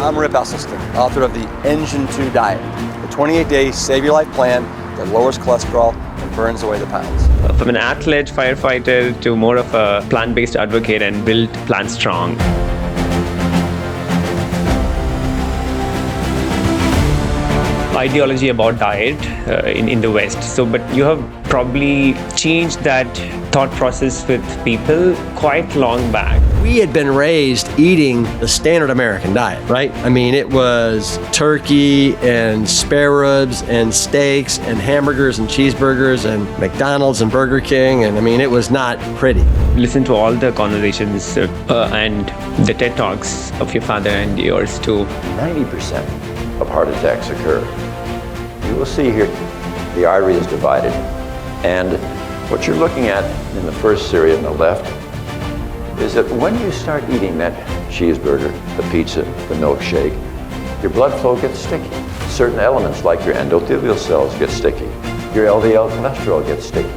I'm Rip Esselstyn, author of the Engine 2 Diet, the 28-day save-your-life plan that lowers cholesterol and burns away the pounds. From an athlete, firefighter, to more of a plant-based advocate and built Plant-Strong. Ideology about diet in the West. But you have probably changed that thought process with people quite long back. We had been raised eating the standard American diet, right? I mean, it was turkey and spare ribs and steaks and hamburgers and cheeseburgers and McDonald's and Burger King. And I mean, it was not pretty. Listen to all the conversations and the TED Talks of your father and yours too. 90% of heart attacks occur. You will see here the artery is divided, and what you're looking at in the first series on the left is that when you start eating that cheeseburger, the pizza, the milkshake, your blood flow gets sticky. Certain elements like your endothelial cells get sticky. Your LDL cholesterol gets sticky.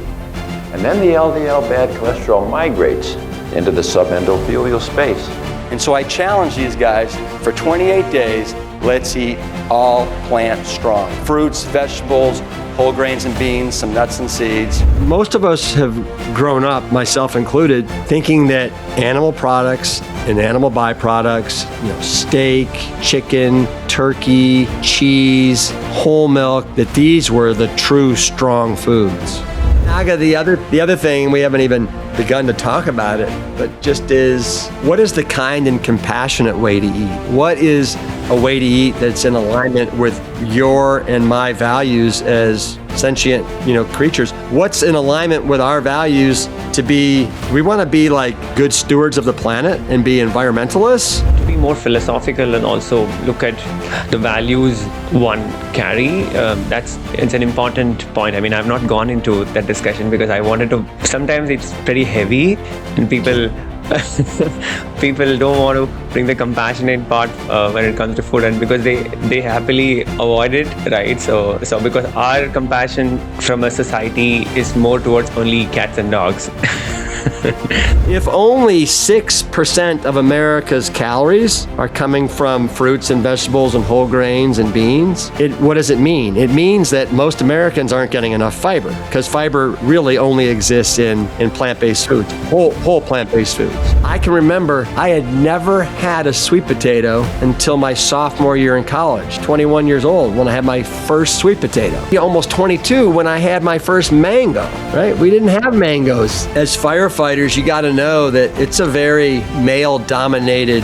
And then the LDL bad cholesterol migrates into the subendothelial space. And so I challenge these guys for 28 days, let's eat all plant strong. Fruits, vegetables, whole grains and beans, some nuts and seeds. Most of us have grown up, myself included, thinking that animal products and animal byproducts, steak, chicken, turkey, cheese, whole milk, that these were the true strong foods. Naga, the other thing, we haven't even begun to talk about it, but just is, what is the kind and compassionate way to eat? What is a way to eat that's in alignment with your and my values as sentient, creatures? What's in alignment with our values to be, we want to be like good stewards of the planet and be environmentalists? To be more philosophical and also look at the values one carry, it's an important point. I mean, I've not gone into that discussion because I wanted to, sometimes it's pretty heavy and people don't want to bring the compassionate part when it comes to food, and because they happily avoid it, right? So because our compassion from a society is more towards only cats and dogs. If only 6% of America's calories are coming from fruits and vegetables and whole grains and beans, what does it mean? It means that most Americans aren't getting enough fiber, because fiber really only exists in plant-based foods, whole plant-based foods. I can remember I had never had a sweet potato until my sophomore year in college, 21 years old when I had my first sweet potato. Almost 22 when I had my first mango, right? We didn't have mangoes. As firefighters, you got to know that it's a very male-dominated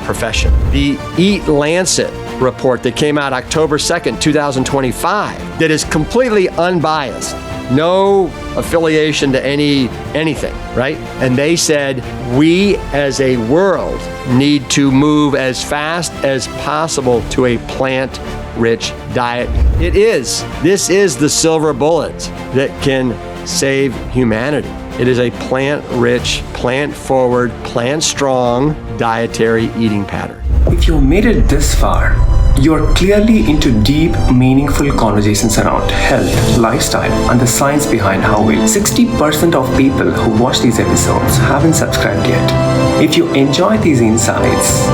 profession. The Eat Lancet report that came out October 2nd, 2025, that is completely unbiased, no affiliation to anything, right? And they said, we as a world need to move as fast as possible to a plant-rich diet. This is the silver bullet that can save humanity. It is a plant-rich, plant-forward, plant-strong dietary eating pattern. If you made it this far, you're clearly into deep, meaningful conversations around health, lifestyle, and the science behind how we. 60% of people who watch these episodes haven't subscribed yet. If you enjoy these insights,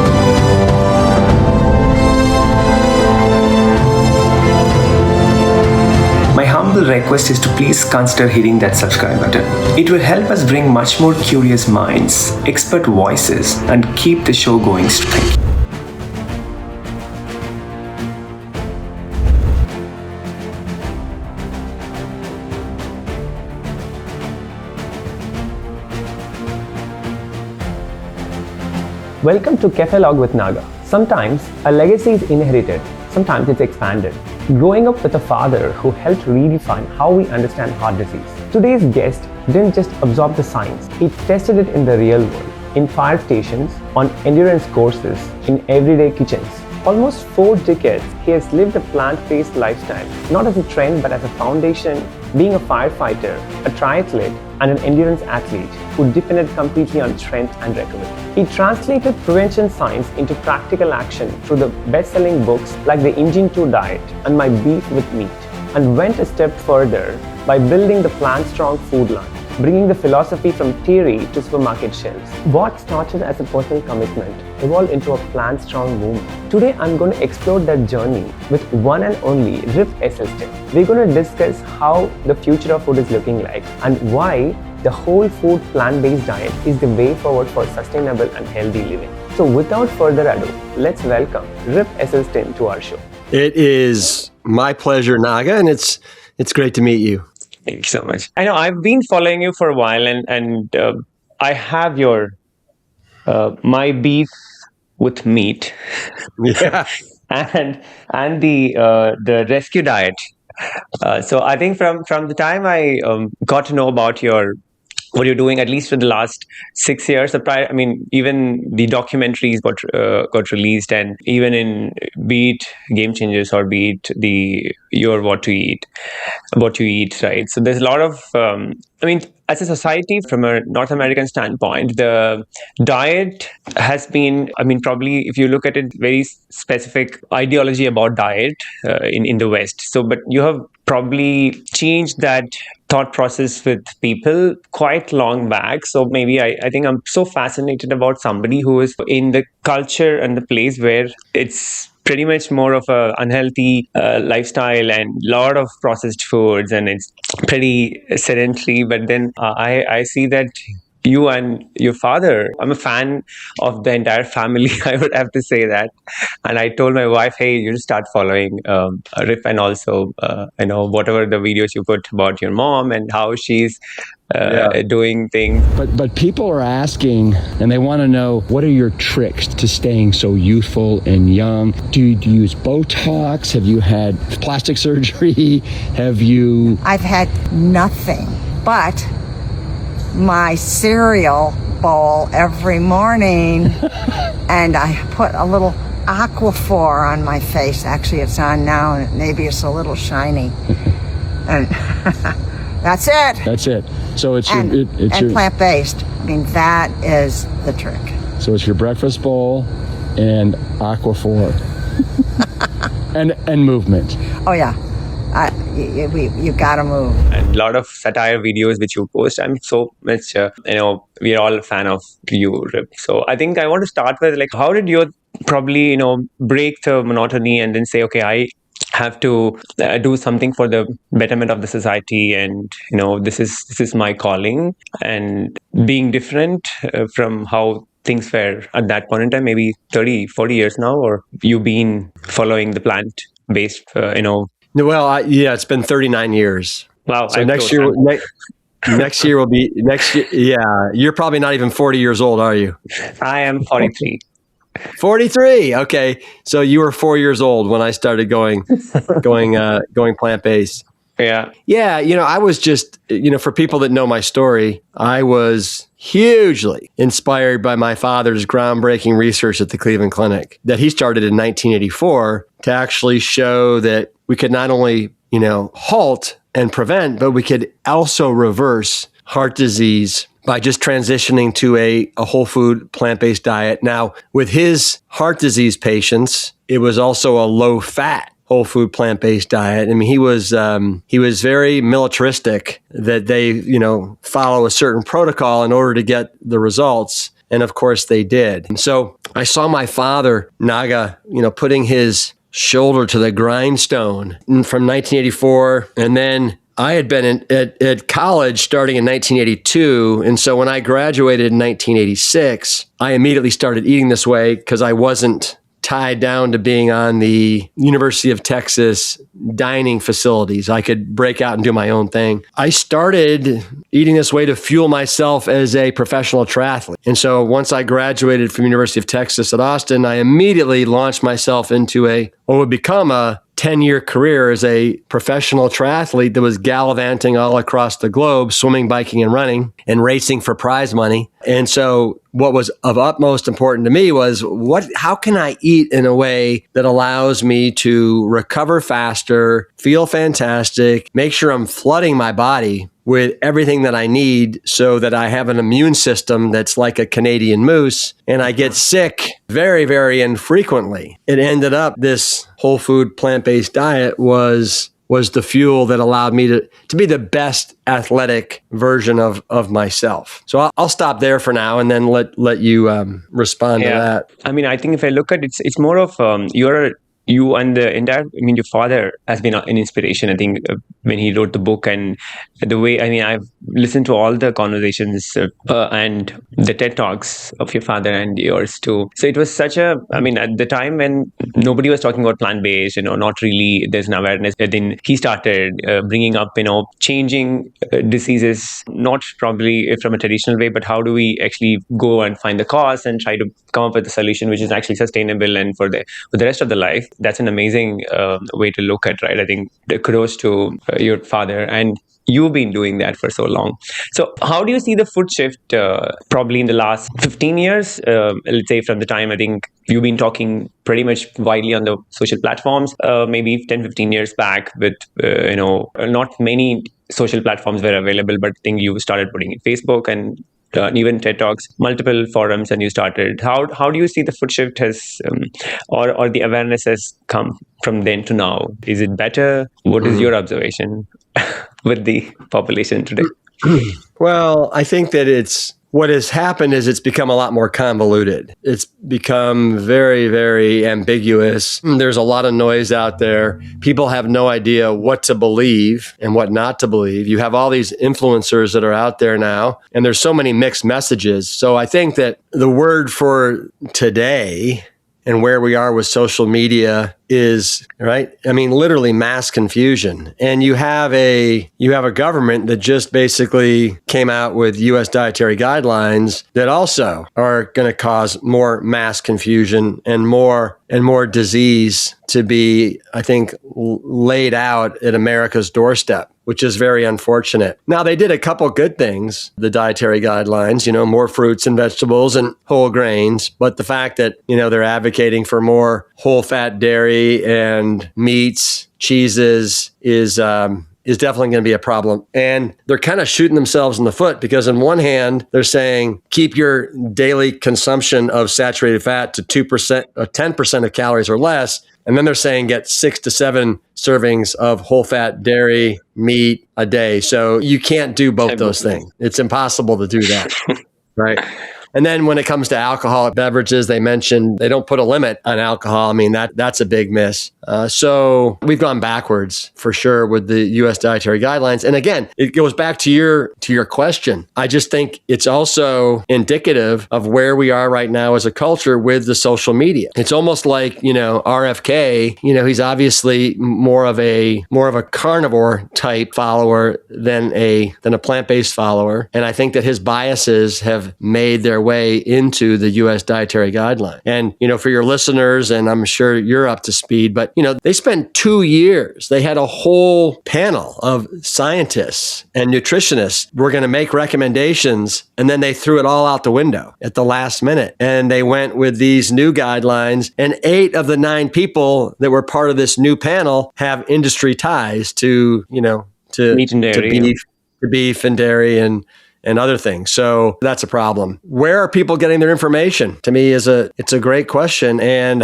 my humble request is to please consider hitting that subscribe button. It will help us bring much more curious minds, expert voices, and keep the show going straight. Welcome to Caffelogue with Naga. Sometimes a legacy is inherited, sometimes it's expanded. Growing up with a father who helped redefine how we understand heart disease. Today's guest didn't just absorb the science, he tested it in the real world, in fire stations, on endurance courses, in everyday kitchens. Almost 4 decades, he has lived a plant-based lifestyle, not as a trend but as a foundation, being a firefighter, a triathlete, and an endurance athlete who depended completely on strength and recovery. He translated prevention science into practical action through the best-selling books like The Engine 2 Diet and My Beef with Meat, and went a step further by building the Plant-Strong food line. bringing the philosophy from theory to supermarket shelves. What started as a personal commitment evolved into a plant-strong movement. Today, I'm going to explore that journey with one and only Rip Esselstyn. We're going to discuss how the future of food is looking like and why the whole food plant-based diet is the way forward for sustainable and healthy living. So without further ado, let's welcome Rip Esselstyn to our show. It is my pleasure, Naga, and it's great to meet you. Thank you so much. I know I've been following you for a while, and I have your my beef with meat, Yeah. and the rescue diet. So I think from the time I got to know about what you're doing, at least for the last 6 years. I mean, even the documentaries got released, and even in be it Game Changers or be it what you eat, right? So there's a lot of, I mean, as a society, from a North American standpoint, the diet has been, I mean, probably if you look at it, very specific ideology about diet in the West. So, but you have probably changed that thought process with people quite long back. So maybe I think I'm so fascinated about somebody who is in the culture and the place where it's pretty much more of a unhealthy lifestyle and a lot of processed foods, and it's pretty sedentary. But then I see that you and your father, I'm a fan of the entire family, I would have to say that. And I told my wife, hey, you start following Rip, and also whatever the videos you put about your mom and how she's doing things. But people are asking, and they want to know, what are your tricks to staying so youthful and young? Do you use Botox? Have you had plastic surgery? I've had nothing but my cereal bowl every morning, and I put a little Aquaphor on my face. Actually, it's on now, and maybe it's a little shiny. And that's it. That's it. So it's and your plant-based. I mean, that is the trick. So it's your breakfast bowl and Aquaphor and movement. Oh yeah. You gotta move. And a lot of satire videos which you post. I'm so much, we're all a fan of you, Rip. So I think I want to start with, like, how did you probably, break the monotony and then say, okay, I have to do something for the betterment of the society, and this is my calling, and being different from how things were at that point in time, maybe 30-40 years now, or you've been following the plant-based, Well, it's been 39 years. Wow. So next year will be next year. Yeah. You're probably not even 40 years old, are you? I am 43. 43. Okay. So you were 4 years old when I started going plant-based. Yeah. Yeah. I was just, for people that know my story, I was hugely inspired by my father's groundbreaking research at the Cleveland Clinic that he started in 1984 to actually show that we could not only, halt and prevent, but we could also reverse heart disease by just transitioning to a whole food plant-based diet. Now, with his heart disease patients, it was also a low fat whole food plant-based diet. I mean, he was very militaristic that they, follow a certain protocol in order to get the results. And of course they did. And so I saw my father, Naga, putting his shoulder to the grindstone from 1984. And then I had been at college starting in 1982. And so when I graduated in 1986, I immediately started eating this way because I wasn't tied down to being on the University of Texas dining facilities. I could break out and do my own thing. I started eating this way to fuel myself as a professional triathlete. And so once I graduated from University of Texas at Austin, I immediately launched myself into what would become a 10-year career as a professional triathlete that was gallivanting all across the globe, swimming, biking, and running, and racing for prize money. And so what was of utmost importance to me was how can I eat in a way that allows me to recover faster, feel fantastic, make sure I'm flooding my body with everything that I need so that I have an immune system that's like a Canadian moose, and I get sick very, very infrequently. It ended up this whole food plant-based diet was was the fuel that allowed me to be the best athletic version of myself. So I'll stop there for now and then let you respond to that. I mean, I think if I look at it, it's more of you and the entire, I mean, your father has been an inspiration, I think, when he wrote the book, and the way, I mean, I've listened to all the conversations and the TED Talks of your father and yours too. So it was such a, I mean, at the time when nobody was talking about plant-based, not really, there's an awareness. Then he started bringing up, changing diseases, not probably from a traditional way, but how do we actually go and find the cause and try to come up with a solution which is actually sustainable and for the rest of the life. That's an amazing way to look at, right? I think kudos to your father, and you've been doing that for so long. So how do you see the food shift probably in the last 15 years? Let's say from the time, I think you've been talking pretty much widely on the social platforms, maybe 10, 15 years back with, not many social platforms were available, but I think you started putting in Facebook and even TED Talks, multiple forums, and you started. How do you see the food shift has, or the awareness has come from then to now? Is it better? What is your observation with the population today? Well, I think that what has happened is it's become a lot more convoluted. It's become very, very ambiguous. There's a lot of noise out there. People have no idea what to believe and what not to believe. You have all these influencers that are out there now, and there's so many mixed messages. So I think that the word for today and where we are with social media is, right? I mean, literally mass confusion. And you have a government that just basically came out with US dietary guidelines that also are going to cause more mass confusion and more disease to be, I think, laid out at America's doorstep, which is very unfortunate. Now, they did a couple good things, the dietary guidelines, more fruits and vegetables and whole grains. But the fact that, they're advocating for more whole fat dairy and meats, cheeses is definitely going to be a problem. And they're kind of shooting themselves in the foot because on one hand, they're saying, keep your daily consumption of saturated fat to 2% or 10% of calories or less. And then they're saying get 6 to 7 servings of whole fat dairy meat a day. So you can't do both those things. It's impossible to do that. Right. And then when it comes to alcoholic beverages, they mentioned they don't put a limit on alcohol. I mean, that's a big miss. So we've gone backwards for sure with the U.S. dietary guidelines. And again, it goes back to your question. I just think it's also indicative of where we are right now as a culture with the social media. It's almost like, RFK, he's obviously more of a carnivore type follower than a plant-based follower. And I think that his biases have made their way into the U.S. dietary guideline. And, for your listeners, and I'm sure you're up to speed, but, they spent 2 years. They had a whole panel of scientists and nutritionists who were going to make recommendations, and then they threw it all out the window at the last minute. And they went with these new guidelines, and 8 of the 9 people that were part of this new panel have industry ties to meat and dairy, to beef and dairy and other things. So that's a problem. Where are people getting their information? To me, it's a great question. And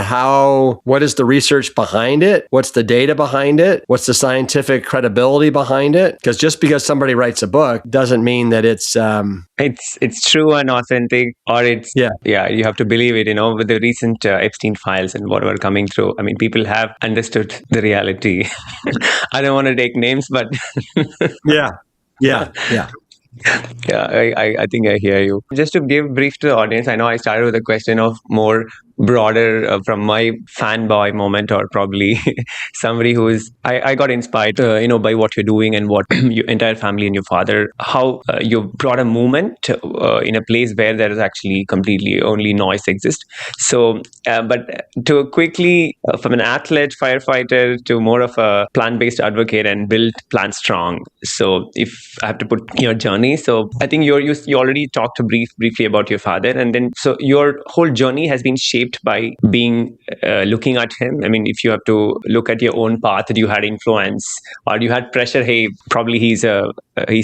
what is the research behind it? What's the data behind it? What's the scientific credibility behind it? Because just because somebody writes a book doesn't mean that it's true and authentic, or you have to believe it. With the recent Epstein files and whatever coming through, I mean, people have understood the reality. I don't want to take names, but yeah. Yeah, I think I hear you. Just to give brief to the audience, I know I started with a question of more broader from my fanboy moment, or probably somebody who is, I got inspired, by what you're doing and what your entire family and your father, how you brought a movement in a place where there is actually completely only noise exists. So, but to quickly, from an athlete, firefighter, to more of a plant-based advocate and build Plant-Strong. So if I have to put your journey, so I think you already talked briefly about your father, and then so your whole journey has been shaped shaped by being looking at him? I mean, if you have to look at your own path, did you had influence or you had pressure? Hey, probably he's a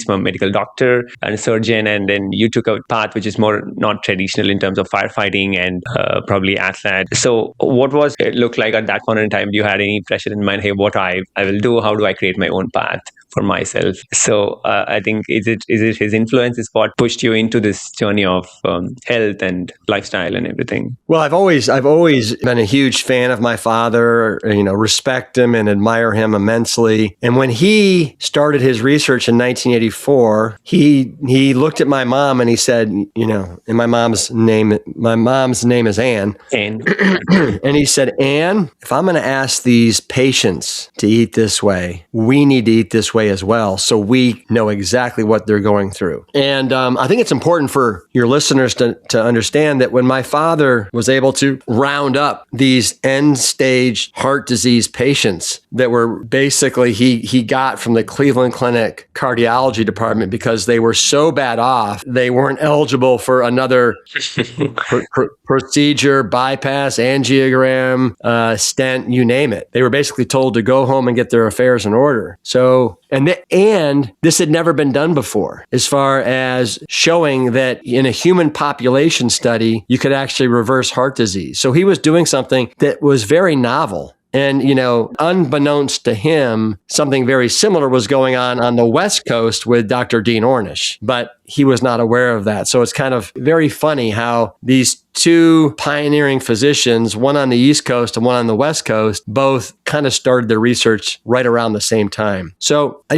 medical doctor and a surgeon, and then you took a path which is more not traditional in terms of firefighting and probably athlete. So what was it look like at that point in time? Do you had any pressure in mind? Hey, what I will do? How do I create my own path for myself? So I think is it his influence is what pushed you into this journey of health and lifestyle and everything? Well, I've always been a huge fan of my father, respect him and admire him immensely. And when he started his research in 1984, he looked at my mom and he said, and my mom's name is Anne. And And he said, Anne, if I'm going to ask these patients to eat this way, we need to eat this way as well, so we know exactly what they're going through. And I think it's important for your listeners to understand that when my father was able to round up these end-stage heart disease patients that were basically he got from the Cleveland Clinic cardiology department because they were so bad off, they weren't eligible for another procedure, bypass, angiogram, stent, you name it. They were basically told to go home and get their affairs in order. So, and this had never been done before, as far as showing that in a human population study, you could actually reverse heart disease. So he was doing something that was very novel. And, unbeknownst to him, something very similar was going on the West Coast with Dr. Dean Ornish, but he was not aware of that. So it's kind of very funny how these two pioneering physicians, one on the East Coast and one on the West Coast, both kind of started their research right around the same time. So I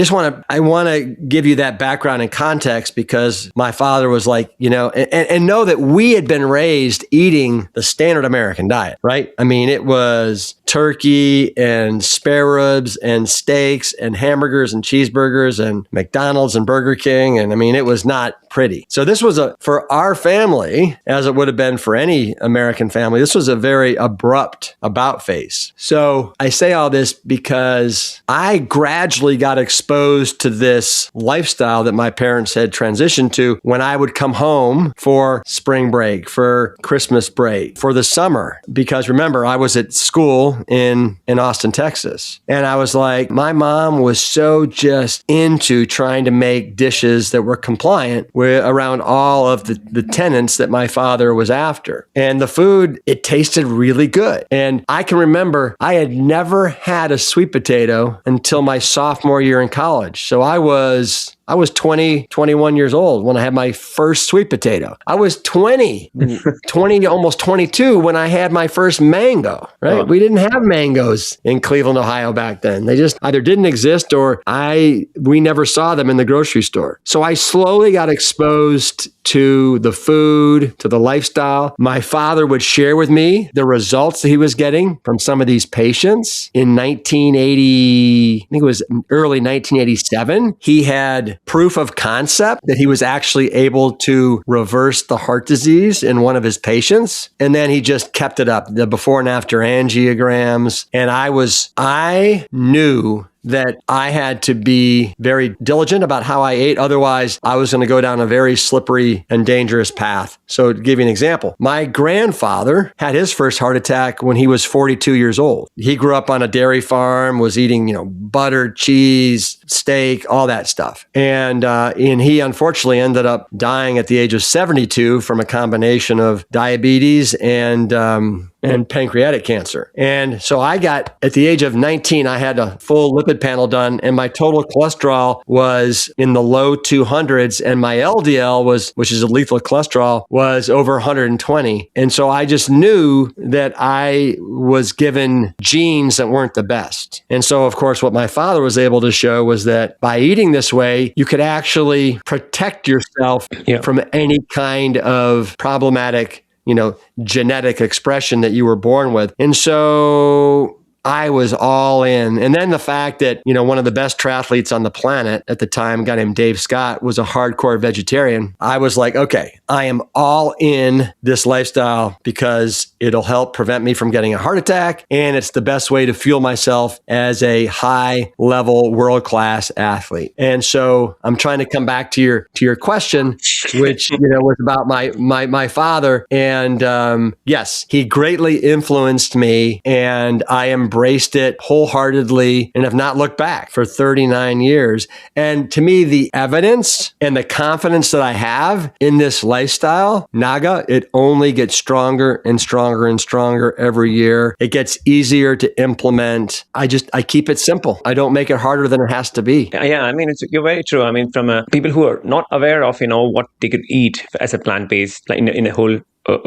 want to give you that background and context because my father was like, and know that we had been raised eating the standard American diet, right? I mean, it was turkey and spare ribs and steaks and hamburgers and cheeseburgers and McDonald's and Burger King. And I mean, it was not pretty. So this was for our family, as it would have been for any American family, this was a very abrupt about face. So I say all this because I gradually got exposed to this lifestyle that my parents had transitioned to when I would come home for spring break, for Christmas break, for the summer. Because remember, I was at school in Austin, Texas. And I was like, my mom was so just into trying to make dishes that were compliant around all of the tenets that my father was after. And the food, it tasted really good. And I can remember I had never had a sweet potato until my sophomore year in college. So I was 21 years old when I had my first sweet potato. I was 20, almost 22 when I had my first mango, right? Oh. We didn't have mangoes in Cleveland, Ohio back then. They just either didn't exist or we never saw them in the grocery store. So I slowly got exposed to the food, to the lifestyle. My father would share with me the results that he was getting from some of these patients. In 1980, I think it was early 1987, he had proof of concept that he was actually able to reverse the heart disease in one of his patients. And then he just kept it up, the before and after angiograms. And I knew that I had to be very diligent about how I ate. Otherwise, I was going to go down a very slippery and dangerous path. So to give you an example, my grandfather had his first heart attack when he was 42 years old. He grew up on a dairy farm, was eating, butter, cheese, steak, all that stuff. And he unfortunately ended up dying at the age of 72 from a combination of diabetes and pancreatic cancer. And so at the age of 19, I had a full lipid panel done, and my total cholesterol was in the low 200s, and my LDL which is a lethal cholesterol, was over 120. And so I just knew that I was given genes that weren't the best. And so, of course, what my father was able to show was that by eating this way, you could actually protect yourself from any kind of problematic genetic expression that you were born with. And so I was all in. And then the fact that, one of the best triathletes on the planet at the time, a guy named Dave Scott, was a hardcore vegetarian. I was like, okay, I am all in this lifestyle because it'll help prevent me from getting a heart attack. And it's the best way to fuel myself as a high level world-class athlete. And so I'm trying to come back to your question, which, was about my father. And yes, he greatly influenced me, and I embraced it wholeheartedly and have not looked back for 39 years. And to me, the evidence and the confidence that I have in this lifestyle, Naga, it only gets stronger and stronger and stronger every year. It gets easier to implement. I keep it simple. I don't make it harder than it has to be. Yeah, I mean, you're very true. I mean, from people who are not aware of, what they could eat as a plant-based, like in a whole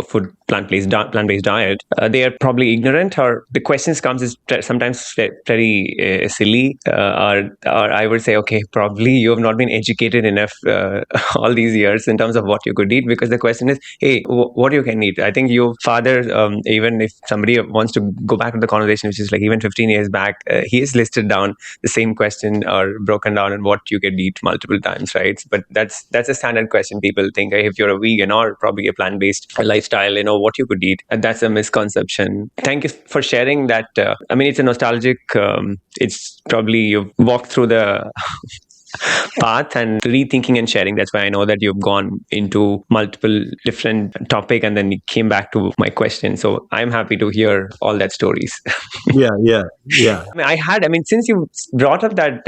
food plant-based diet, they are probably ignorant, or the questions comes is sometimes very silly, or I would say, okay, probably you have not been educated enough all these years in terms of what you could eat, because the question is, hey, what you can eat. I think your father, even if somebody wants to go back to the conversation, which is like even 15 years back, he has listed down the same question or broken down on what you could eat multiple times, right? But that's a standard question. People think, hey, if you're a vegan or probably a plant-based lifestyle, what you could eat. And that's a misconception. Thank you for sharing that. I mean, it's a nostalgic, it's probably you've walked through the path and rethinking and sharing. That's why I know that you've gone into multiple different topic and then you came back to my question. So I'm happy to hear all that stories. Yeah. I mean, since you brought up that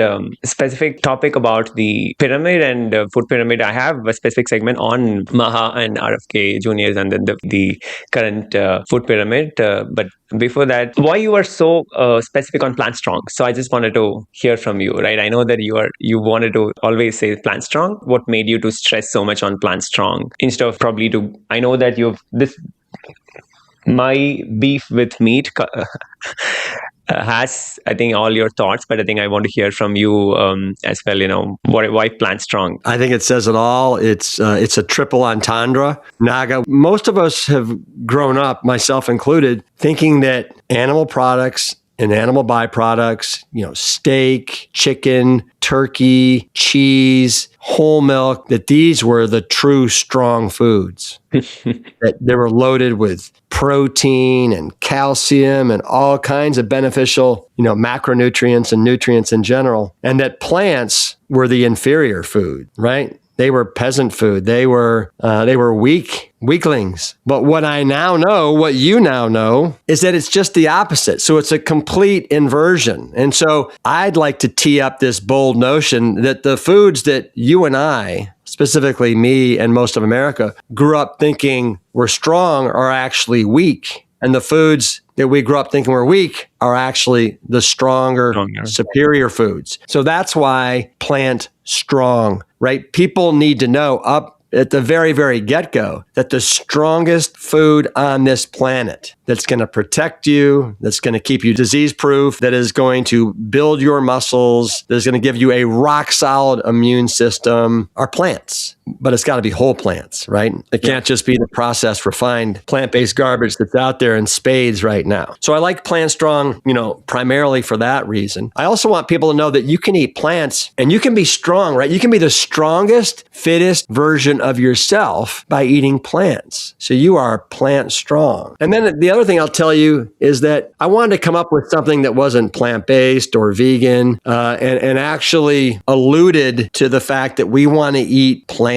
specific topic about the pyramid and food pyramid, I have a specific segment on MAHA and RFK juniors and then the current food pyramid. But before that, why you are so specific on Plant-Strong? So I just wanted to hear from you, right? I know that you wanted to always say Plant-Strong. What made you to stress so much on Plant-Strong instead of probably I know that my beef with meat has, I think, all your thoughts, but I think I want to hear from you as well, why Plant-Strong? I think it says it all. It's a triple entendre. Naga, most of us have grown up, myself included, thinking that animal products and animal byproducts, steak, chicken, turkey, cheese, whole milk, that these were the true strong foods. That they were loaded with protein and calcium and all kinds of beneficial, macronutrients and nutrients in general. And that plants were the inferior food, right? They were peasant food. They were weaklings. But what I now know, what you now know, is that it's just the opposite. So it's a complete inversion. And so I'd like to tee up this bold notion that the foods that you and I, specifically me and most of America, grew up thinking were strong are actually weak. And the foods that we grew up thinking were weak are actually the stronger, superior foods. So that's why Plant-Strong, right? People need to know up at the very, very get-go that the strongest food on this planet that's going to protect you, that's going to keep you disease-proof, that is going to build your muscles, that's going to give you a rock-solid immune system are plants. But it's got to be whole plants, right? It can't just be the processed, refined, plant-based garbage that's out there in spades right now. So I like Plant-Strong, primarily for that reason. I also want people to know that you can eat plants and you can be strong, right? You can be the strongest, fittest version of yourself by eating plants. So you are plant-strong. And then the other thing I'll tell you is that I wanted to come up with something that wasn't plant-based or vegan, and actually alluded to the fact that we want to eat plants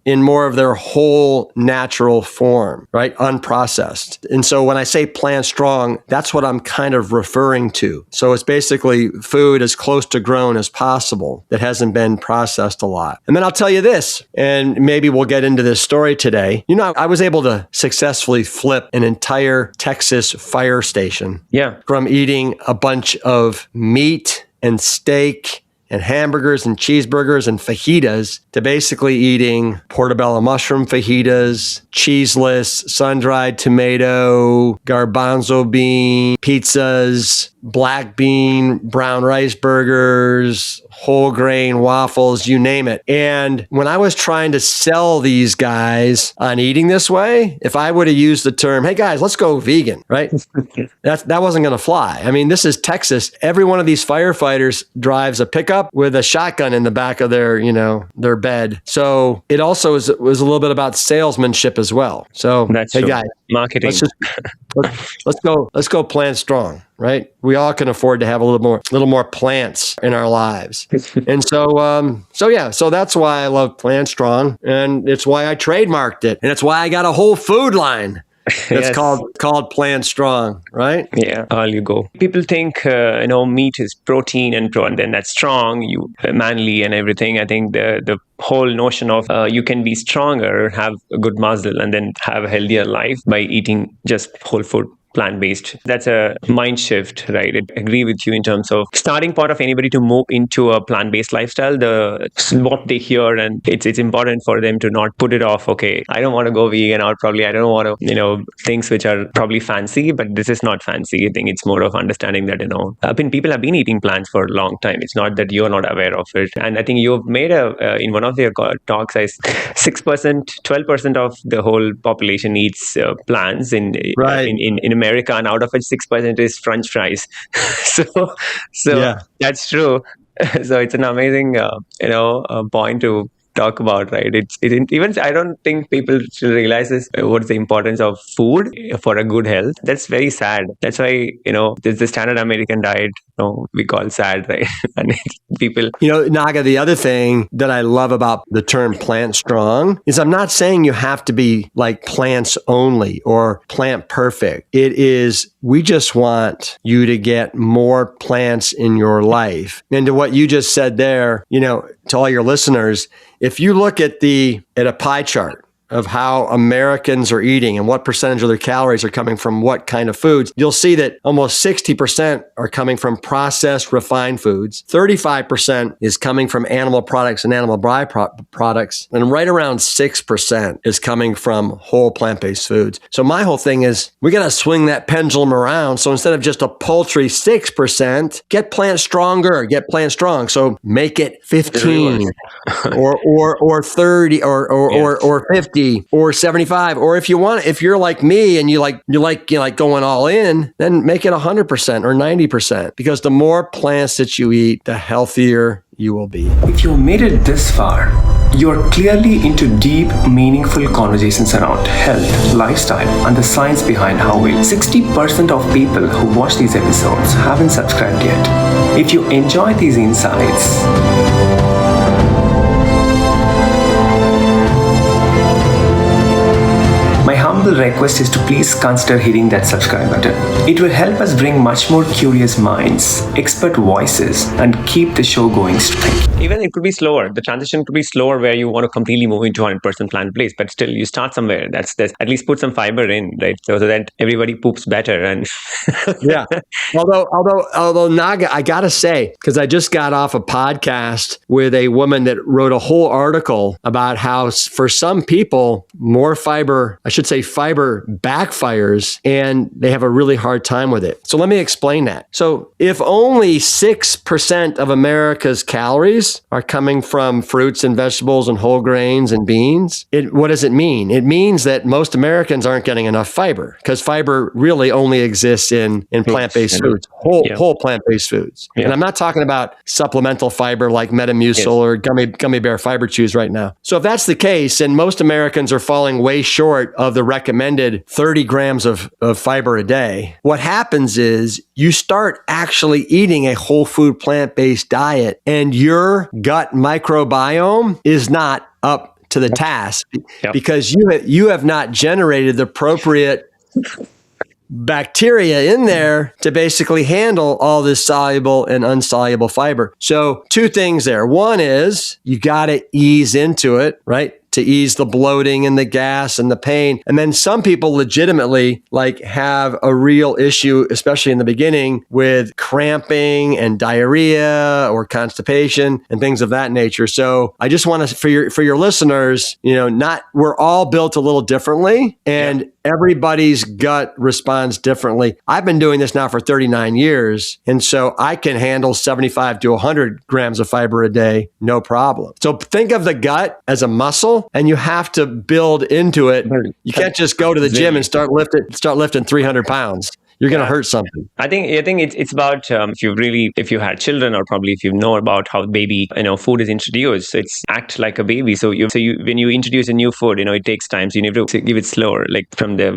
in more of their whole natural form, right? Unprocessed. And so when I say Plant-Strong, that's what I'm kind of referring to. So it's basically food as close to grown as possible that hasn't been processed a lot. And then I'll tell you this, and maybe we'll get into this story today. I was able to successfully flip an entire Texas fire station from eating a bunch of meat and steak and hamburgers and cheeseburgers and fajitas to basically eating portobello mushroom fajitas, cheeseless, sun-dried tomato, garbanzo bean, pizzas, black bean, brown rice burgers, whole grain waffles, you name it. And when I was trying to sell these guys on eating this way, if I would have used the term, hey guys, let's go vegan, right? That wasn't going to fly. I mean, this is Texas. Every one of these firefighters drives a pickup with a shotgun in the back of their, their bed. So it also was a little bit about salesmanship as well. So, That's hey true. guys, Marketing. let's go plant strong, right? We all can afford to have a little more plants in our lives. And so that's why I love Plant Strong, and it's why I trademarked it, and it's why I got a whole food line. It's called Plant Strong, right? Yeah, all you go. People think meat is protein and then that's strong, manly and everything. I think the whole notion of you can be stronger, have a good muscle, and then have a healthier life by eating just whole food, plant-based. That's a mind shift, right? I agree with you in terms of starting point of anybody to move into a plant-based lifestyle, what they hear, and it's important for them to not put it off. Okay, I don't want to go vegan, or probably I don't want to, things which are probably fancy, but this is not fancy. I think it's more of understanding that, people have been eating plants for a long time. It's not that you're not aware of it. And I think you've made in one of your talks, 6%, 12% of the whole population eats plants in America, and out of it 6% is French fries. so yeah. That's true. So it's an amazing point to talk about, right? Even I don't think people still realize what's the importance of food for a good health. That's very sad. That's why there's the standard American diet we call sad, right? And people Naga, the other thing that I love about the term Plant Strong is I'm not saying you have to be like plants only or plant perfect. It is, we just want you to get more plants in your life. And to what you just said there, to all your listeners, if you look at a pie chart of how Americans are eating and what percentage of their calories are coming from what kind of foods, you'll see that almost 60% are coming from processed, refined foods. 35% is coming from animal products and animal byproducts. And right around 6% is coming from whole plant-based foods. So my whole thing is, we got to swing that pendulum around. So instead of just a paltry 6%, get Plant Stronger, get Plant Strong. So make it 15 or 30 or 50. Or 75, or if you're like me and you like going all in, then make it 100% or 90%, because the more plants that you eat, the healthier you will be. If you made it this far, you're clearly into deep, meaningful conversations around health, lifestyle, and the science behind how we. 60% of people who watch these episodes haven't subscribed yet. If you enjoy these insights, my humble request is to please consider hitting that subscribe button. It will help us bring much more curious minds, expert voices, and keep the show going strong. Even it could be slower. The transition could be slower where you want to completely move into 100% plant-based, but still you start somewhere. That's at least put some fiber in, right? So that everybody poops better. And yeah. Although Naga, I gotta say, because I just got off a podcast with a woman that wrote a whole article about how for some people, more fiber backfires and they have a really hard time with it. So let me explain that. So if only 6% of America's calories are coming from fruits and vegetables and whole grains and beans, what does it mean? It means that most Americans aren't getting enough fiber, because fiber really only exists in plant-based foods, whole plant-based foods. Yeah. And I'm not talking about supplemental fiber like Metamucil or gummy bear fiber chews right now. So if that's the case, and most Americans are falling way short of the recommended 30 grams of fiber a day, what happens is you start actually eating a whole food plant-based diet, and your gut microbiome is not up to the task because you have not generated the appropriate bacteria in there to basically handle all this soluble and insoluble fiber. So 2 things there. One is you got to ease into it, right? to ease the bloating and the gas and the pain. And then some people legitimately like have a real issue, especially in the beginning, with cramping and diarrhea or constipation and things of that nature. So I just want to, for your listeners, we're all built a little differently, and everybody's gut responds differently. I've been doing this now for 39 years, and so I can handle 75 to 100 grams of fiber a day, no problem. So think of the gut as a muscle, and you have to build into it. You can't just go to the gym and start lifting 300 pounds. You're going to hurt something. I think it's about if you had children, or probably if you know about how baby food is introduced, it's act like a baby. So when you introduce a new food, it takes time. So you need to give it slower, like from the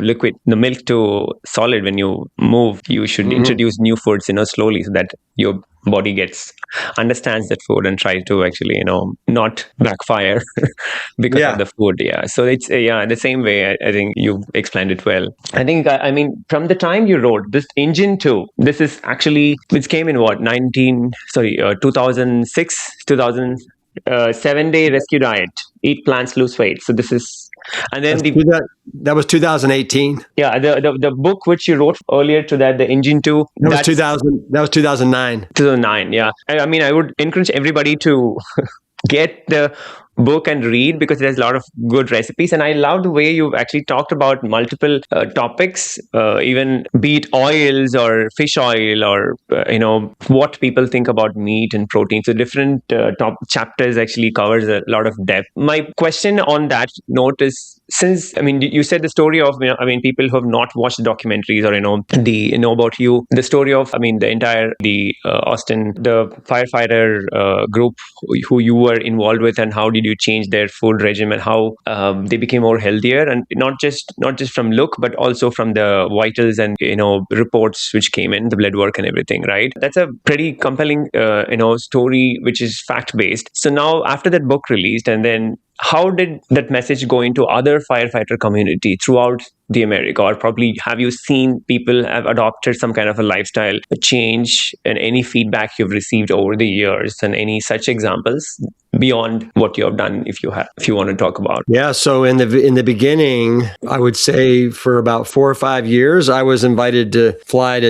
milk to solid. When you move, you should introduce new foods slowly, so that your body understands that food and tries to actually not backfire because of the food. So it's the same way. I think you explained it well. I think from the time you wrote this Engine 2, this is actually, which came in 2006 7-day rescue diet, eat plants, lose weight. So this is, and then that was 2018. Yeah, the book which you wrote earlier to that, the Engine 2. That was 2009. 2009. Yeah, I would encourage everybody to get the book and read, because there's a lot of good recipes. And I love the way you've actually talked about multiple topics, even be it oils or fish oil, or what people think about meat and protein. So different top chapters actually covers a lot of depth. My question on that note is, since you said the story of people who have not watched the documentaries, or know about you, the story of the entire Austin, the firefighter group who you were involved with, and how did you change their food regimen, how they became more healthier, and not just from look, but also from the vitals and reports which came in, the blood work and everything, right? That's a pretty compelling story which is fact based. So now, after that book released, and then how did that message go into other firefighter community throughout the America? Or probably have you seen people have adopted some kind of a lifestyle change, and any feedback you've received over the years, and any such examples beyond what you have done, if you want to talk about? Yeah. So in the beginning, I would say for about 4 or 5 years, I was invited to fly to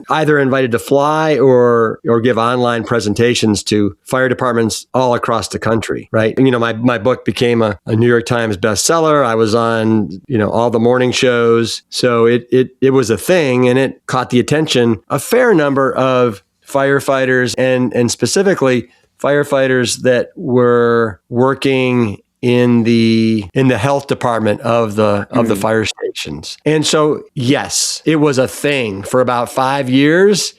either invited to fly or give online presentations to fire departments all across the country. Right. My book became a New York Times bestseller. I was on, all the morning shows. So it was a thing, and it caught the attention a fair number of firefighters, and specifically firefighters that were working in the health department of the fire stations. And so, yes, it was a thing for about 5 years,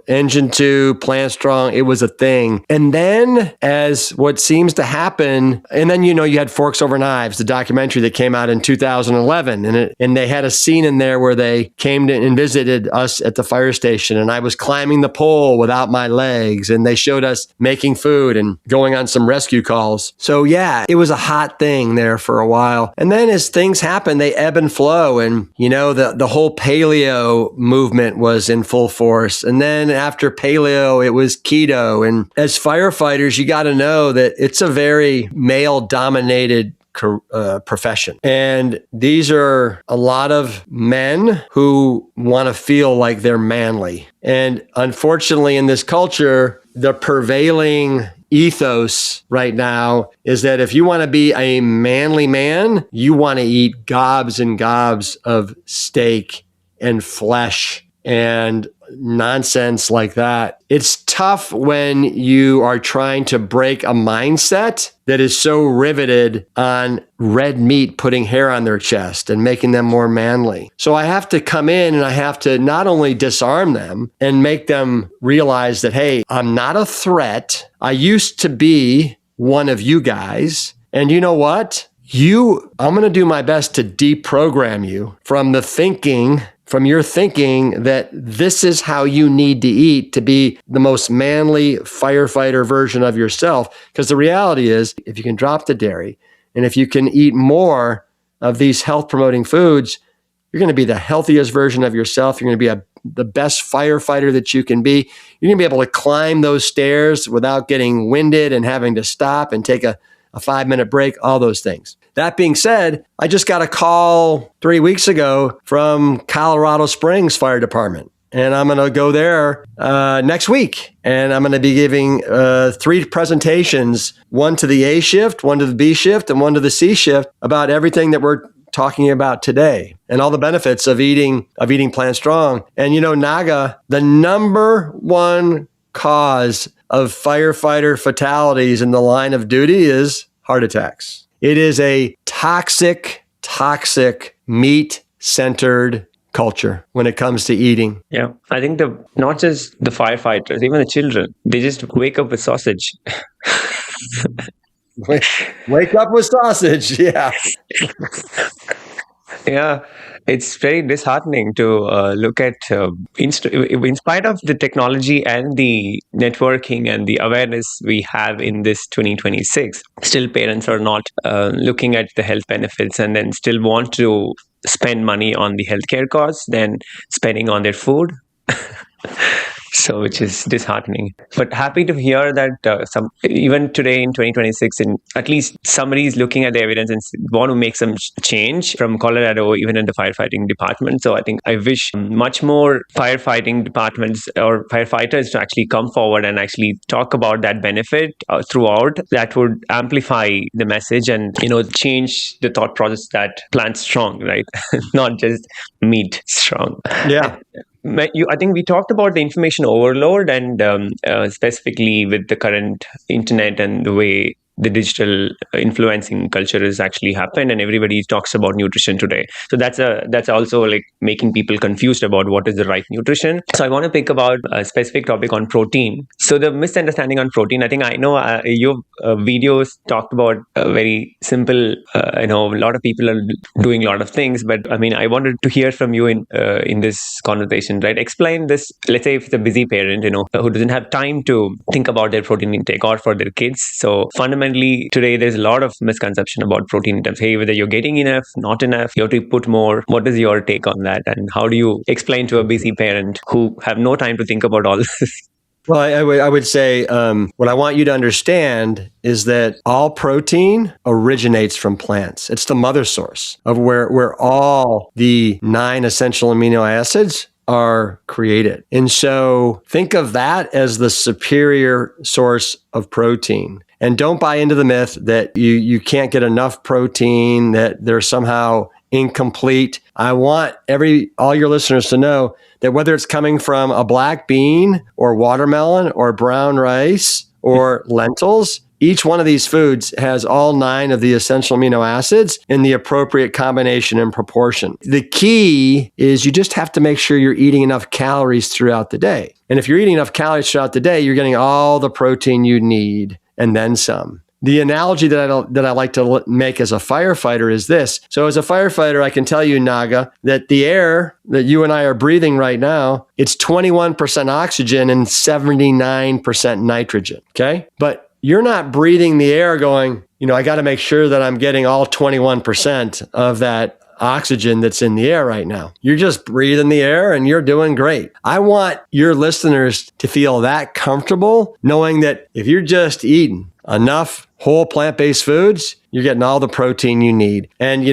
Engine 2, Plant-Strong, it was a thing. And then, as what seems to happen, and then, you had Forks Over Knives, the documentary that came out in 2011, and they had a scene in there where they came to and visited us at the fire station, and I was climbing the pole without my legs, and they showed us making food and going on some rescue calls. So yeah, it was a hot thing there for a while. And then as things happen, they ebb and flow. And, the whole paleo movement was in full force. And then after paleo, it was keto. And as firefighters, you got to know that it's a very male-dominated profession. And these are a lot of men who want to feel like they're manly. And unfortunately, in this culture, the prevailing ethos right now is that if you want to be a manly man, you want to eat gobs and gobs of steak and flesh and nonsense like that. It's tough when you are trying to break a mindset that is so riveted on red meat putting hair on their chest and making them more manly. So I have to come in and I have to not only disarm them and make them realize that, hey, I'm not a threat. I used to be one of you guys. And you know what? I'm going to do my best to deprogram you from your thinking that this is how you need to eat to be the most manly firefighter version of yourself. Because the reality is, if you can drop the dairy and if you can eat more of these health promoting foods, you're going to be the healthiest version of yourself. You're going to be the best firefighter that you can be. You're going to be able to climb those stairs without getting winded and having to stop and take a a 5-minute break, all those things. That being said, I just got a call 3 weeks ago from Colorado Springs Fire Department. And I'm going to go there next week. And I'm going to be giving 3 presentations, one to the A shift, one to the B shift, and one to the C shift about everything that we're talking about today and all the benefits of eating plant-strong. And Naga, the number one cause of firefighter fatalities in the line of duty is heart attacks. It is a toxic, meat-centered culture when it comes to eating. Yeah, I think not just the firefighters, even the children, they just wake up with sausage. Wake up with sausage, yeah. Yeah, it's very disheartening to look at, in spite of the technology and the networking and the awareness we have in this 2026, still parents are not looking at the health benefits and then still want to spend money on the healthcare costs than spending on their food. So, which is disheartening. But happy to hear that even today in 2026, at least somebody is looking at the evidence and want to make some change from Colorado, even in the firefighting department. So I think I wish much more firefighting departments or firefighters to actually come forward and actually talk about that benefit throughout. That would amplify the message and, change the thought process that plant strong, right? Not just meat strong. Yeah. I think we talked about the information overload and specifically with the current internet and the way the digital influencing culture has actually happened, and everybody talks about nutrition today. So that's also like making people confused about what is the right nutrition. So I want to pick about a specific topic on protein. So the misunderstanding on protein, I think I know your videos talked about very simple. I know a lot of people are doing a lot of things, but I mean, I wanted to hear from you in this conversation, right? Explain this. Let's say if it's a busy parent, who doesn't have time to think about their protein intake or for their kids. So fundamentally, today there's a lot of misconception about protein in terms of, hey, whether you're getting enough, not enough, you have to put more. What is your take on that? And how do you explain to a busy parent who have no time to think about all this? Well, I would say what I want you to understand is that all protein originates from plants. It's the mother source of where all the 9 essential amino acids are created. And so think of that as the superior source of protein. And don't buy into the myth that you can't get enough protein, that they're somehow incomplete. I want all your listeners to know that whether it's coming from a black bean or watermelon or brown rice or lentils, each one of these foods has all 9 of the essential amino acids in the appropriate combination and proportion. The key is you just have to make sure you're eating enough calories throughout the day. And if you're eating enough calories throughout the day, you're getting all the protein you need and then some. The analogy that I like to make as a firefighter is this. So as a firefighter, I can tell you, Naga, that the air that you and I are breathing right now, it's 21% oxygen and 79% nitrogen, okay? But you're not breathing the air going, I got to make sure that I'm getting all 21% of that oxygen that's in the air right now. You're just breathing the air and you're doing great. I want your listeners to feel that comfortable knowing that if you're just eating enough whole plant-based foods, you're getting all the protein you need. And,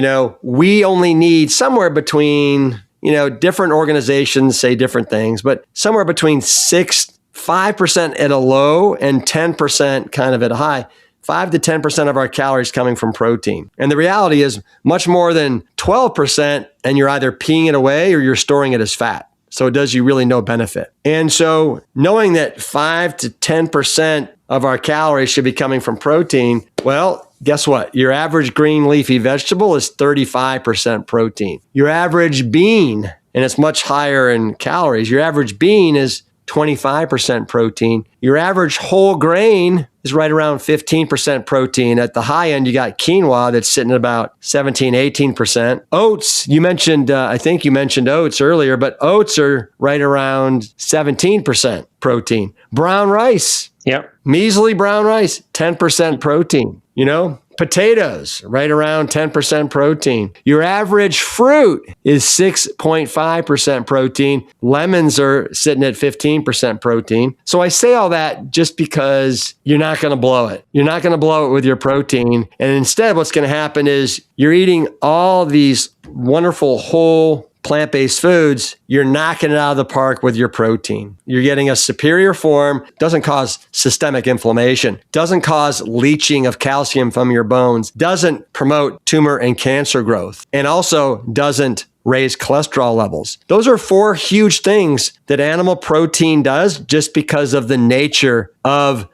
we only need somewhere between, different organizations say different things, but somewhere between 5% at a low and 10% kind of at a high. 5 to 10% of our calories coming from protein. And the reality is much more than 12%, and you're either peeing it away or you're storing it as fat. So it does you really no benefit. And so knowing that 5 to 10% of our calories should be coming from protein, well, guess what? Your average green leafy vegetable is 35% protein. Your average bean, and it's much higher in calories, your average bean is 25% protein. Your average whole grain is right around 15% protein. At the high end, you got quinoa that's sitting at about 17, 18%. Oats, I think you mentioned oats earlier, but oats are right around 17% protein. Brown rice. Yep. Measly brown rice, 10% protein. Potatoes, right around 10% protein. Your average fruit is 6.5% protein. Lemons are sitting at 15% protein. So I say all that just because you're not going to blow it. You're not going to blow it with your protein. And instead, what's going to happen is you're eating all these wonderful whole plant-based foods, you're knocking it out of the park with your protein. You're getting a superior form, doesn't cause systemic inflammation, doesn't cause leaching of calcium from your bones, doesn't promote tumor and cancer growth, and also doesn't raise cholesterol levels. Those are 4 huge things that animal protein does just because of the nature of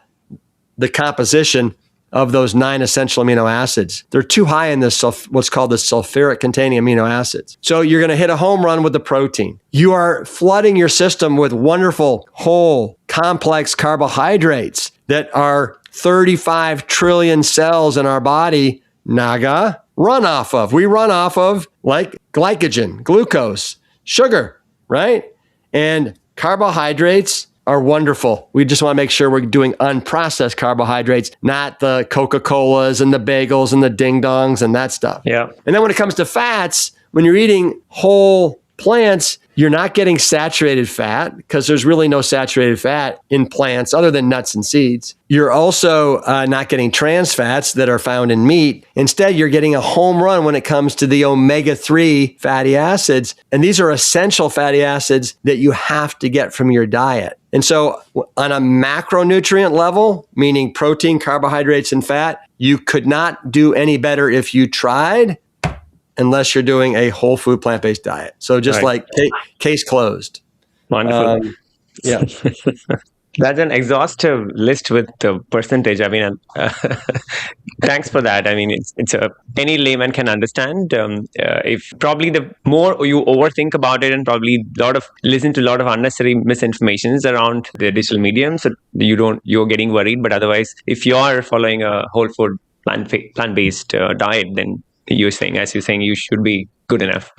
the composition of those 9 essential amino acids. They're too high in this what's called the sulfuric containing amino acids. So you're going to hit a home run with the protein. You are flooding your system with wonderful, whole, complex carbohydrates that are 35 trillion cells in our body, Naga, run off of. We run off of like glycogen, glucose, sugar, right? And carbohydrates are wonderful. We just want to make sure we're doing unprocessed carbohydrates, not the Coca-Colas and the bagels and the ding-dongs and that stuff. Yeah. And then when it comes to fats, when you're eating whole plants, you're not getting saturated fat because there's really no saturated fat in plants other than nuts and seeds. You're also not getting trans fats that are found in meat. Instead, you're getting a home run when it comes to the omega-3 fatty acids. And these are essential fatty acids that you have to get from your diet. And so on a macronutrient level, meaning protein, carbohydrates, and fat, you could not do any better if you tried, unless you're doing a whole food plant-based diet. So just like case closed. Wonderful. Yeah. That's an exhaustive list with the percentage. I mean, thanks for that. I mean, it's any layman can understand. If probably the more you overthink about it and probably listen to a lot of unnecessary misinformations around the digital medium, so you're getting worried. But otherwise, if you are following a whole food plant-based diet, then you're saying you should be good enough.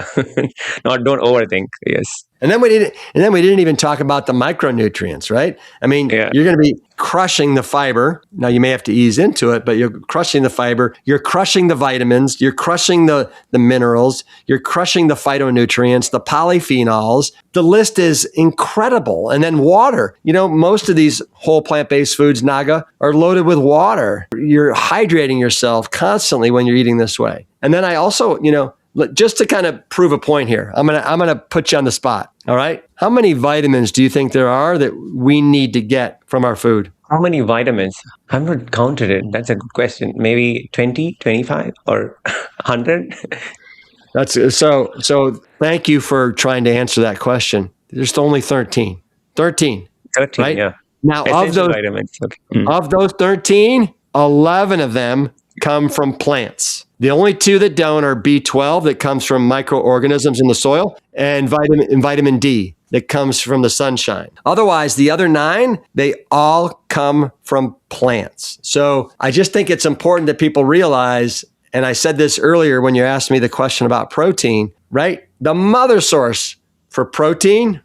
Don't overthink. Yes. And then we didn't even talk about the micronutrients, right? I mean, You're going to be crushing the fiber. Now you may have to ease into it, but you're crushing the fiber. You're crushing the vitamins. You're crushing the minerals. You're crushing the phytonutrients, the polyphenols. The list is incredible. And then water. Most of these whole plant-based foods, Naga, are loaded with water. You're hydrating yourself constantly when you're eating this way. And then I also, just to kind of prove a point here, I'm gonna put you on the spot. All right. How many vitamins do you think there are that we need to get from our food? How many vitamins? I've not counted it. That's a good question. Maybe 20, 25, or 100? That's so thank you for trying to answer that question. There's only 13. 13, right? Yeah. Now, essential vitamins. Okay. Of those 13, 11 of them come from plants. The only 2 that don't are B12 that comes from microorganisms in the soil and vitamin D that comes from the sunshine. Otherwise, the other 9, they all come from plants. So I just think it's important that people realize, and I said this earlier when you asked me the question about protein, right? The mother source for protein,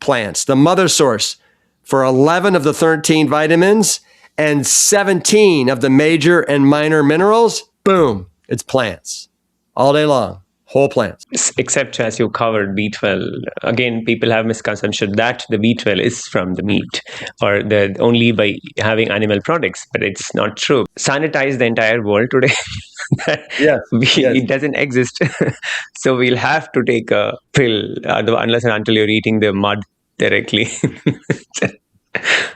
plants. The mother source for 11 of the 13 vitamins and 17 of the major and minor minerals, boom, it's plants all day long, whole plants. Except as you covered B12, again, people have misconception that the B12 is from the meat or only by having animal products, but it's not true. Sanitize the entire world today. Yes. It doesn't exist. So we'll have to take a pill unless and until you're eating the mud directly.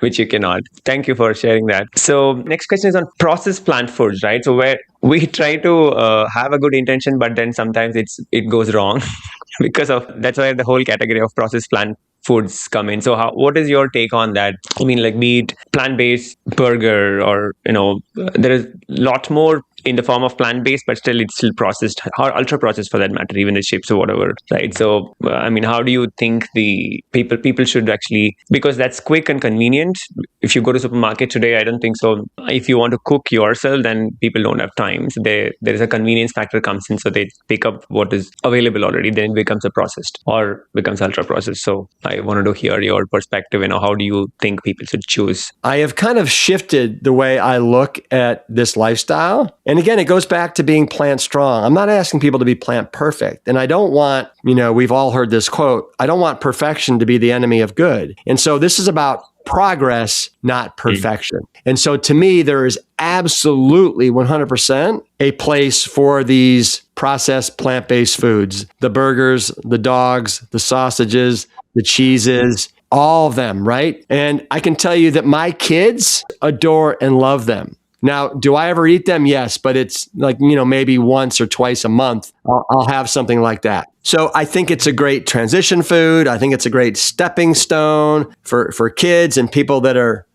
Which you cannot. Thank you for sharing that. So next question is on processed plant foods, right? So where we try to have a good intention, but then sometimes it goes wrong that's why the whole category of processed plant foods come in. So what is your take on that? I mean, like be it plant-based burger or, there is a lot more in the form of plant-based, but still it's still processed or ultra-processed for that matter, even the chips or whatever, right? So, I mean, how do you think the people should actually, because that's quick and convenient. If you go to supermarket today, I don't think so. If you want to cook yourself, then people don't have time. So there is a convenience factor comes in, so they pick up what is available already, then it becomes a processed or becomes ultra-processed. So I wanted to hear your perspective, how do you think people should choose? I have kind of shifted the way I look at this lifestyle. And again, it goes back to being plant strong. I'm not asking people to be plant perfect. And I don't want, we've all heard this quote, I don't want perfection to be the enemy of good. And so this is about progress, not perfection. And so to me, there is absolutely 100% a place for these processed plant-based foods, the burgers, the dogs, the sausages, the cheeses, all of them, right? And I can tell you that my kids adore and love them. Now, do I ever eat them? Yes, but it's like, maybe once or twice a month, I'll have something like that. So I think it's a great transition food. I think it's a great stepping stone for kids and people that are,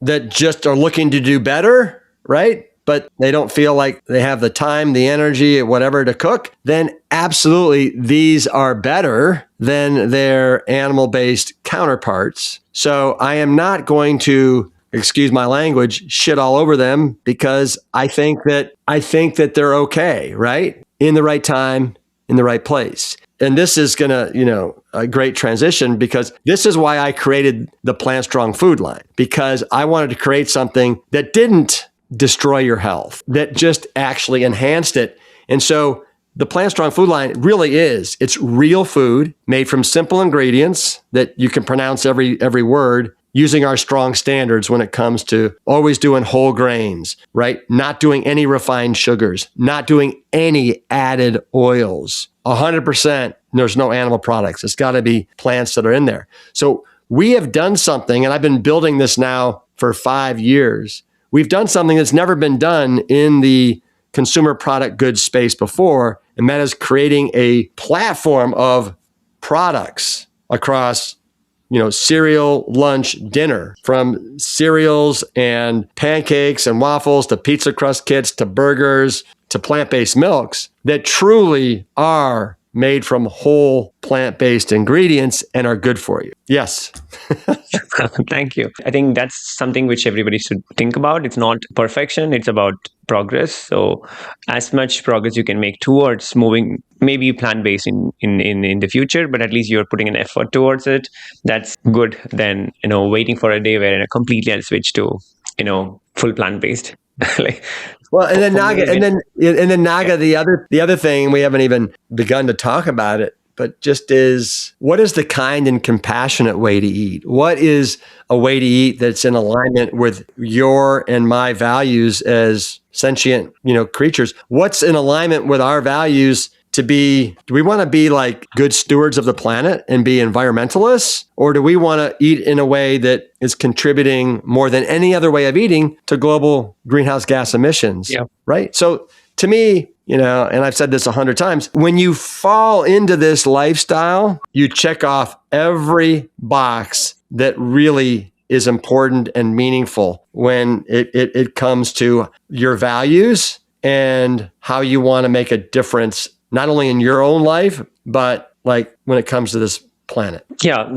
that just are looking to do better, right? But they don't feel like they have the time, the energy, whatever to cook, then absolutely these are better than their animal-based counterparts. So I am not going to, excuse my language, shit all over them because I think that they're okay, right? In the right time, in the right place. And this is going to, a great transition because this is why I created the Plant-Strong food line, because I wanted to create something that didn't destroy your health, that just actually enhanced it. And so the Plant-Strong food line really is, it's real food made from simple ingredients that you can pronounce every word, using our strong standards when it comes to always doing whole grains, right? Not doing any refined sugars, not doing any added oils. 100%, there's no animal products. It's got to be plants that are in there. So we have done something, and I've been building this now for 5 years. We've done something that's never been done in the consumer product goods space before, and that is creating a platform of products across cereal, lunch, dinner, from cereals and pancakes and waffles to pizza crust kits to burgers to plant-based milks that truly are made from whole plant-based ingredients and are good for you. Yes. Thank you. I think that's something which everybody should think about. It's not perfection, it's about progress. So as much progress you can make towards moving maybe plant-based in the future, but at least you're putting an effort towards it. That's good than, waiting for a day where completely I'll switch to, full plant-based. Well, and then Naga, the other thing, we haven't even begun to talk about it, but just is, what is the kind and compassionate way to eat? What is a way to eat that's in alignment with your and my values as sentient, creatures? What's in alignment with our values to be, do we want to be like good stewards of the planet and be environmentalists? Or do we want to eat in a way that is contributing more than any other way of eating to global greenhouse gas emissions? Yeah. Right? So to me, and I've said this 100 times, when you fall into this lifestyle, you check off every box that really is important and meaningful when it comes to your values and how you want to make a difference, not only in your own life, but like when it comes to this planet. Yeah,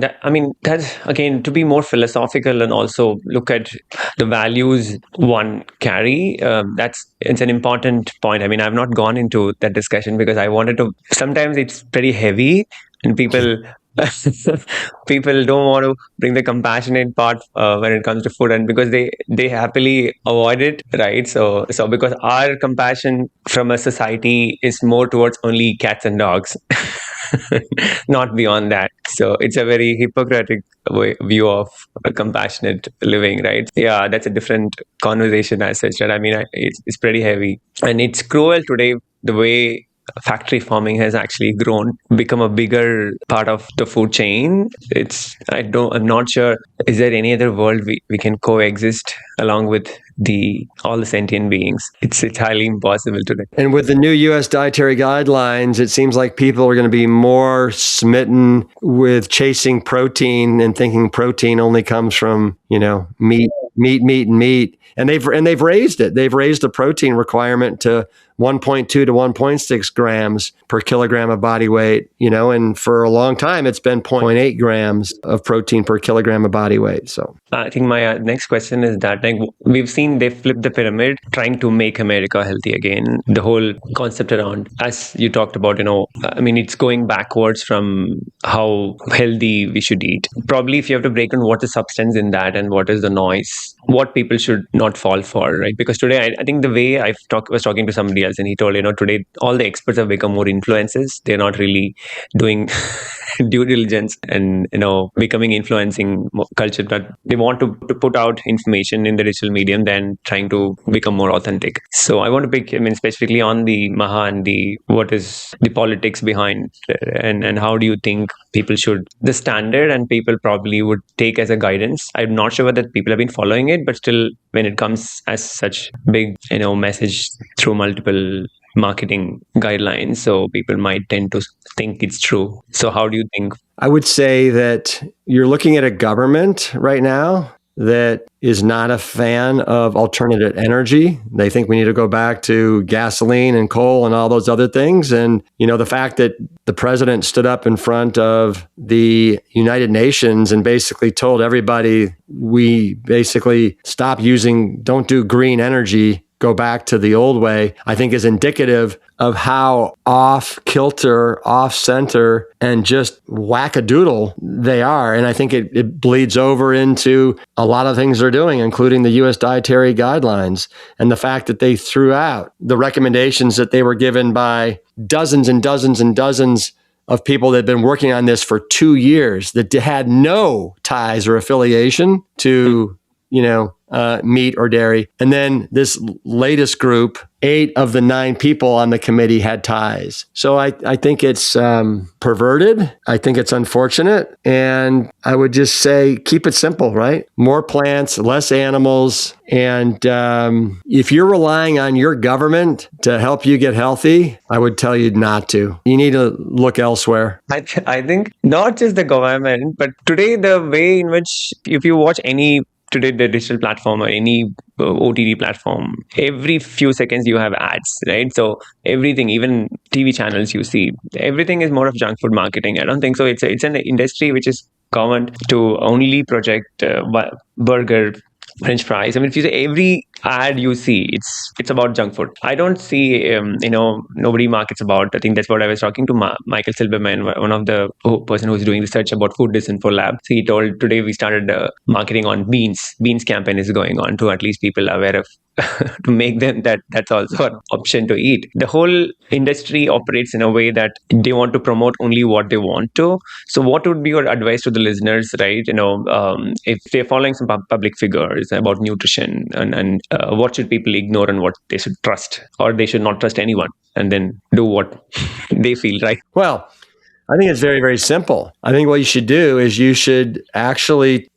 that's again, to be more philosophical and also look at the values one carry. It's an important point. I've not gone into that discussion because I wanted to. Sometimes it's pretty heavy, and people don't want to bring the compassionate part when it comes to food, and because they happily avoid it, right? So because our compassion from a society is more towards only cats and dogs. Not beyond that. So it's a very Hippocratic view of a compassionate living, right? Yeah, that's a different conversation as such. Right? It's pretty heavy, and it's cruel today the way factory farming has actually become a bigger part of the food chain. I'm not sure, is there any other world we can coexist along with all the sentient beings? It's highly impossible today. And with the new U.S. dietary guidelines, it seems like people are going to be more smitten with chasing protein and thinking protein only comes from, meat. And they've raised it. They've raised the protein requirement to 1.2 to 1.6 grams per kilogram of body weight, and for a long time, it's been 0.8 grams of protein per kilogram of body weight. So I think my next question is that we've seen they flip the pyramid trying to make America healthy again. The whole concept around, as you talked about, it's going backwards from how healthy we should eat. Probably if you have to break down what the substance in that and what is the noise, what people should not fall for, right? Because today, I think the way I was talking to somebody else and he told, today all the experts have become more influencers. They're not really doing due diligence and, becoming influencing culture, but they want to put out information in the digital medium than trying to become more authentic. So I want to pick, specifically on the MAHA and what is the politics behind and how do you think people should, the standard and people probably would take as a guidance. I'm not sure whether people have been following it, but still when it comes as such big, message through multiple marketing guidelines, so people might tend to think it's true. So how do you think? I would say that you're looking at a government right now that is not a fan of alternative energy. They think we need to go back to gasoline and coal and all those other things. And, the fact that the president stood up in front of the United Nations and basically told everybody, we basically don't do green energy, go back to the old way, I think is indicative of how off kilter, off center, and just wackadoodle they are. And I think it bleeds over into a lot of things they're doing, including the U.S. dietary guidelines and the fact that they threw out the recommendations that they were given by dozens and dozens and dozens of people that had been working on this for 2 years that had no ties or affiliation to, meat or dairy. And then this latest group, 8 of the 9 people on the committee had ties. So I think it's perverted. I think it's unfortunate. And I would just say, keep it simple, right? More plants, less animals. And if you're relying on your government to help you get healthy, I would tell you not to. You need to look elsewhere. I think not just the government, but today the way in which, if you watch today the digital platform or any OTT platform, every few seconds you have ads, right? So everything, even TV channels you see, everything is more of junk food marketing. I don't think so. It's an industry which is common to only project burger, French fries. If you say every ad you see, it's about junk food. I don't see, nobody markets about. I think that's what I was talking to Michael Silberman, one of the person who's doing research about food disinfo lab. So he told today we started marketing on beans. Beans campaign is going on to at least people aware of to make them that's also an option to eat. The whole industry operates in a way that they want to promote only what they want to. So what would be your advice to the listeners, right? If they're following some public figures about nutrition and what should people ignore and what they should trust, or they should not trust anyone and then do what they feel, right? Well, I think it's very, very simple. I think what you should do is you should actually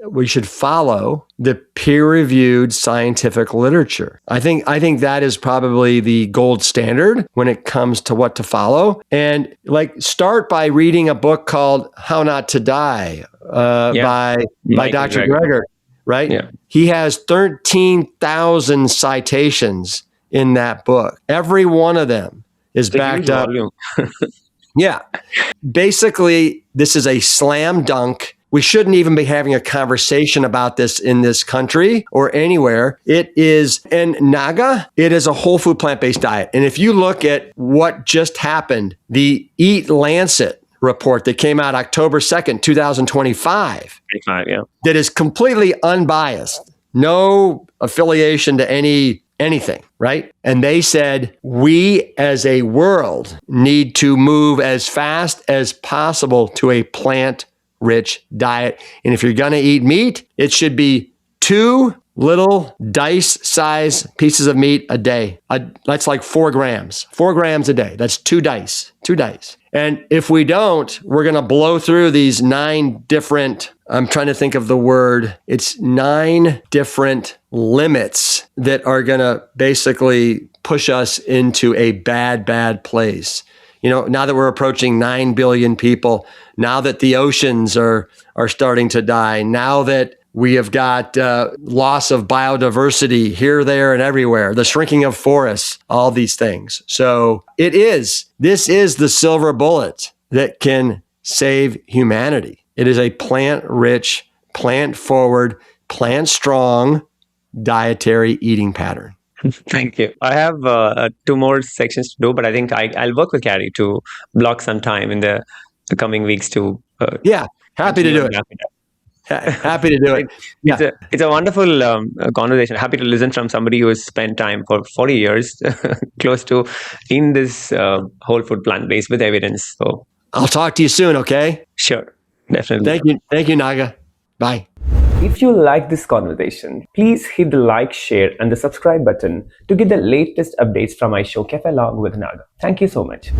we should follow the peer-reviewed scientific literature. I think that is probably the gold standard when it comes to what to follow. And start by reading a book called How Not to Die by Dr. Greger, right? Yeah. He has 13,000 citations in that book. Every one of them is backed up. Yeah. Basically, this is a slam dunk. We shouldn't even be having a conversation about this in this country or anywhere. It is, in Naga, it is a whole food plant-based diet. And if you look at what just happened, the Eat Lancet report that came out October 2nd, 2025, that is completely unbiased, no affiliation to anything, right? And they said, we as a world need to move as fast as possible to a plant-rich diet. And if you're going to eat meat, it should be 2 little dice-size pieces of meat a day. That's like 4 grams. 4 grams a day. That's 2 dice. 2 dice. And if we don't, we're going to blow through these 9 different, I'm trying to think of the word, it's 9 different limits that are going to basically push us into a bad, bad place. Now that we're approaching 9 billion people, now that the oceans are starting to die, now that We have got loss of biodiversity here, there, and everywhere, the shrinking of forests, all these things. So this is the silver bullet that can save humanity. It is a plant-rich, plant-forward, plant-strong dietary eating pattern. Thank you. I have 2 more sections to do, but I think I'll work with Carrie to block some time in the coming weeks to. Happy to do it. Happy to do it. Yeah. It's a wonderful conversation. Happy to listen from somebody who has spent time for 40 years close to in this whole food plant-based with evidence. So I'll talk to you soon, okay? Sure. Definitely. Thank you, Naga. Bye. If you like this conversation, please hit the like, share, and the subscribe button to get the latest updates from my show Caffelogue with Naga. Thank you so much.